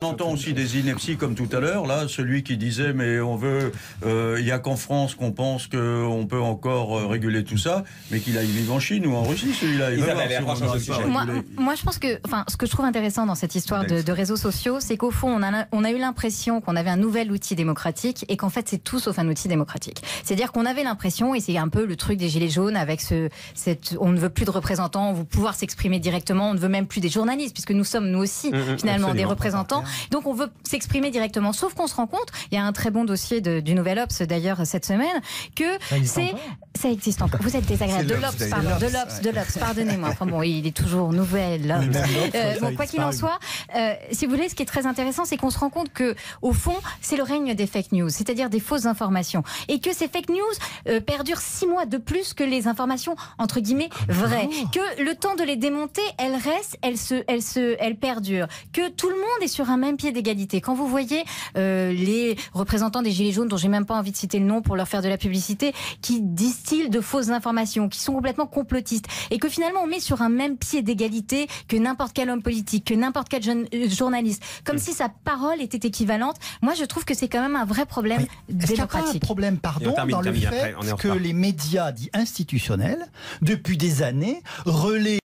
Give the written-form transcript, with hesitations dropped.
On entend aussi des inepties comme tout à l'heure, là, celui qui disait mais on veut, il n'y a qu'en France qu'on pense qu'on peut encore réguler tout ça, mais qu'il aille vivre en Chine ou en Russie, celui-là. Moi, je pense que, ce que je trouve intéressant dans cette histoire de réseaux sociaux, c'est qu'au fond, on a eu l'impression qu'on avait un nouvel outil démocratique et qu'en fait, c'est tout sauf un outil démocratique. C'est-à-dire qu'on avait l'impression, et c'est un peu le truc des Gilets jaunes avec on ne veut plus de représentants, on veut pouvoir s'exprimer directement, on ne veut même plus des journalistes, puisque nous sommes nous aussi finalement des représentants. Donc on veut s'exprimer directement. Sauf qu'on se rend compte, il y a un très bon dossier du Nouvel Obs d'ailleurs cette semaine, que ça existe encore. Vous êtes désagréable. De l'Obs, pardonnez-moi. Enfin bon, il est toujours Nouvel Obs. Bon, quoi qu'il en soit, si vous voulez, ce qui est très intéressant, c'est qu'on se rend compte que, au fond, c'est le règne des fake news, c'est-à-dire des fausses informations. Et que ces fake news perdurent 6 mois de plus que les informations, entre guillemets, vraies. Que le temps de les démonter, elles restent, elles perdurent. Que tout le monde est sur un même pied d'égalité. Quand vous voyez les représentants des Gilets jaunes, dont j'ai même pas envie de citer le nom pour leur faire de la publicité, qui distillent de fausses informations, qui sont complètement complotistes, et que finalement on met sur un même pied d'égalité que n'importe quel homme politique, que n'importe quel journaliste, comme si sa parole était équivalente. Moi, je trouve que c'est quand même un vrai problème démocratique. Est-ce qu'il n'y a pas un problème, dans le fait que les médias dits institutionnels, depuis des années, relaient